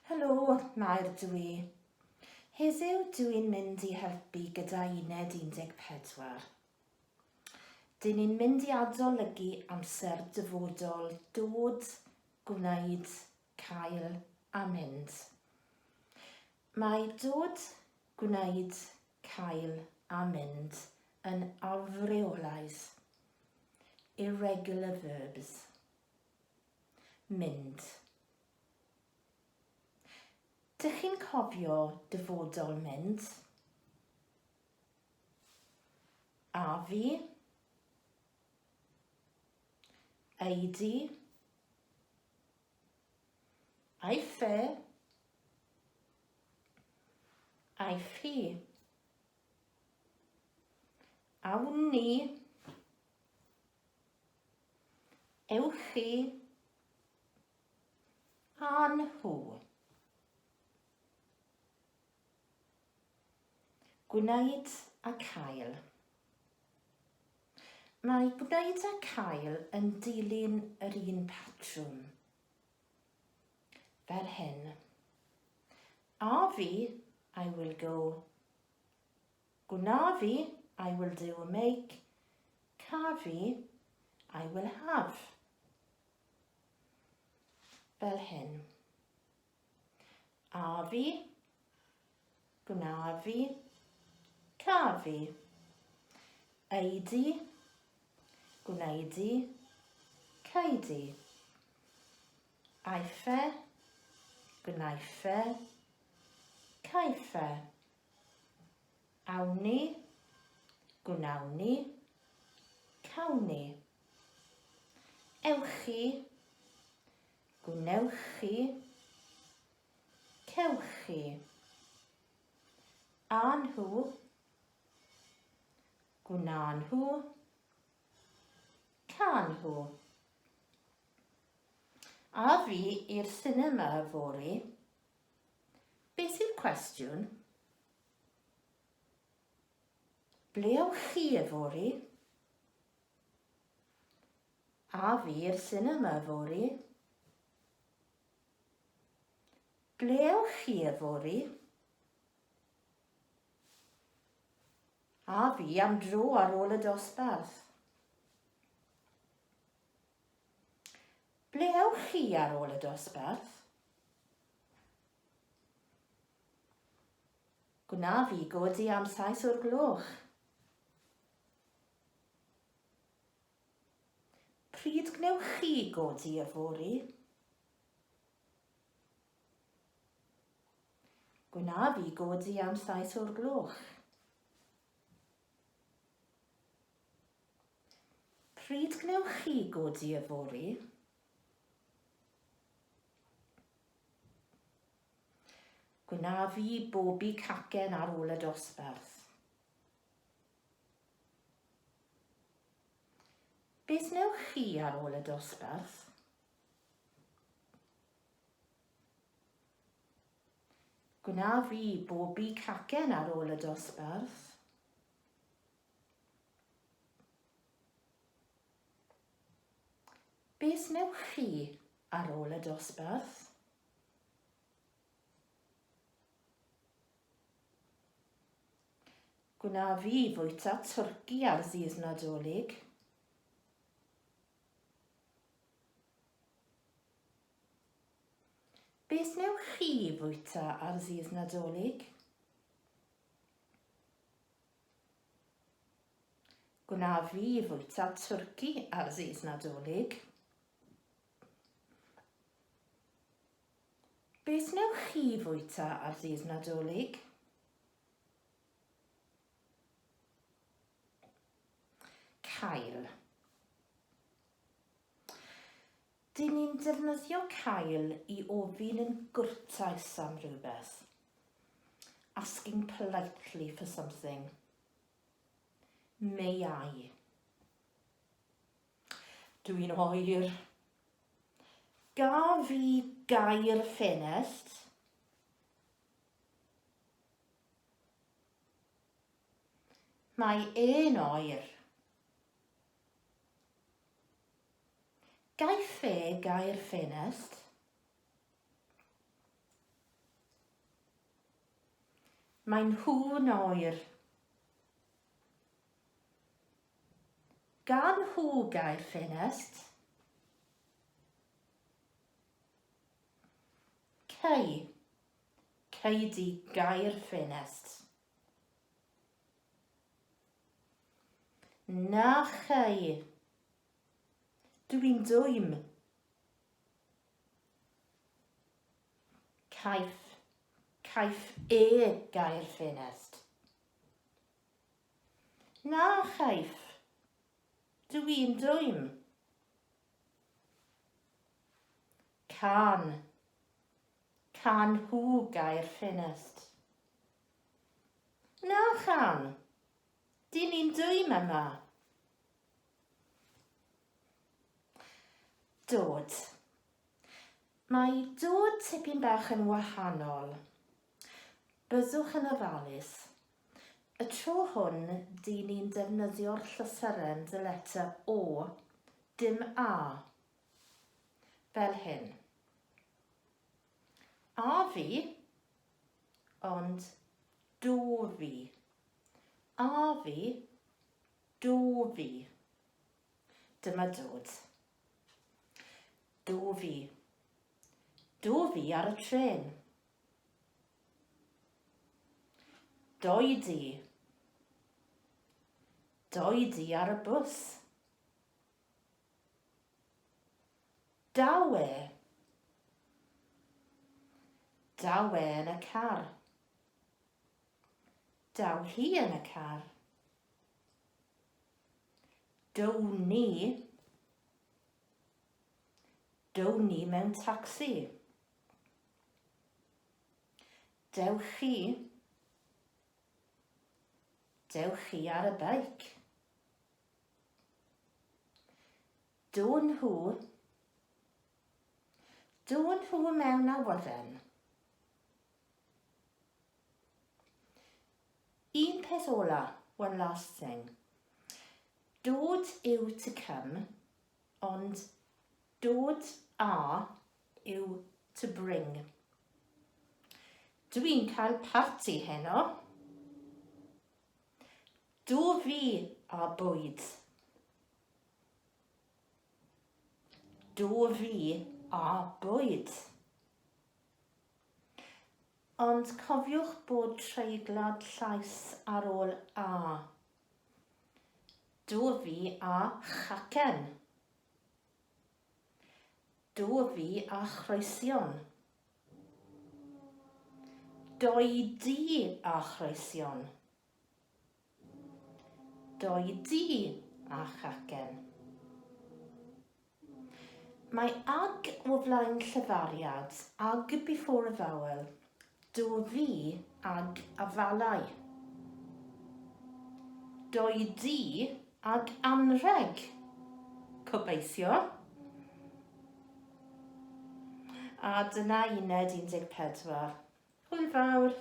Helo, mae'r dwi. Heddiw dwi'n mynd i helpu gyda Uned 14. Dyn ni'n mynd i adolygu amser dyfodol dod, gwneud, cael a mynd. Mae dod, gwneud, cael a mynd yn afreolaidd. Irregular verbs. Mynd. Dych chi'n cofio dyfodol mynd? A fi, eidi, aiffe, aiffi, awn ni, ewch chi, a nhw. Gwneud a cael. Mae gwneud a cael yn dilyn yr un patrwm. Fel hyn. A fi, I will go. Gwna fi, I will do or make. Ca fi, I will have. Fel hyn. A fi, gwna fi, ca fi. Eidi, gwneudi, caedi. Aiffe, gwnaiffe, caiffe. Awn ni, gwnawn ni, cawn ni. Ewch chi, gwnewch chi, cewch chi. A nhw, gwna nhw, ca nhw. A fi i'r sinema fory. Beth yw'r cwestiwn? Ble ewch chi fory? A fi i'r sinema fory. Ble ewch chi fory? A fi am dro ar ôl y dosbarth. Ble ewch chi ar ôl y dosbarth? Gwna fi godi am 7 o'r gloch. Pryd gnewch chi godi fory? Gwna fi godi am 7 o'r gloch. Pryd gnewch chi godi fory? Gwna fi bobi cacen ar ôl y dosbarth. Beth wnewch chi ar ôl y dosbarth? Gwna fi bobi cacen ar ôl y dosbarth. Beth wnewch chi ar ôl y dosbarth? Gwna fi fwyta twrci ar ddydd Nadolig. Beth wnewch chi fwyta ar ddydd Nadolig? Gwna fi fwyta twrci ar ddydd Nadolig. Beth wnewch chi fwyta ar ddydd Nadolig? Cael. Dyn ni'n defnyddio cael i ofyn yn gwrtais am rhywbeth. Asking politely for something. May I? Dwi'n oer. Ga fi gair ffenest? Mae e'n oer. Gaiff e gair ffenest? Mae'n nhw'n oer. Gan nhw gair ffenest. Cei. Cei di gair ffenest. Na chei. Dwi'n dwym. Caiff. Caiff gair ffenest. Na chaiff. Dwi'n dwym. Can. Can nhw gair ffenest. Na chan. Dyn ni'n dwym yma. Dod. Mae dod tipyn bach yn wahanol. Byddwch yn ofalus. Y tro hwn, dyn ni'n defnyddio'r llythyren dy letter O, dim A. Fel hyn. A fi, ond do fi. A fi, do fi. Dyma dod. Do fi. Do fi ar y tren. Doedi. Doedi ar y bws. Dawe. Dawe yn y car. Daw hi yn y car. Dow ni. Dow ni mewn tacsi. Dewch chi. Dewch chi ar y beic. Do nhw. Do nhw mewn awyren. Un peth ola, one last thing. Dod yw to come, ond dod a yw to bring. Dwi'n cael parti heno. Do fi a bwyd. Do fi a bwyd. Ond cofiwch bod treiglad llais ar ôl a. Do fi a chacen. Do fi a chroesion. Doedi a chroesion. Doedi a chacen. Mae ag o flaen llyfariad, ag before a vowel, do fi ag afalau. Doedi ag anrheg, gobeithio. A dyna Uned 14. Hwyl fawr.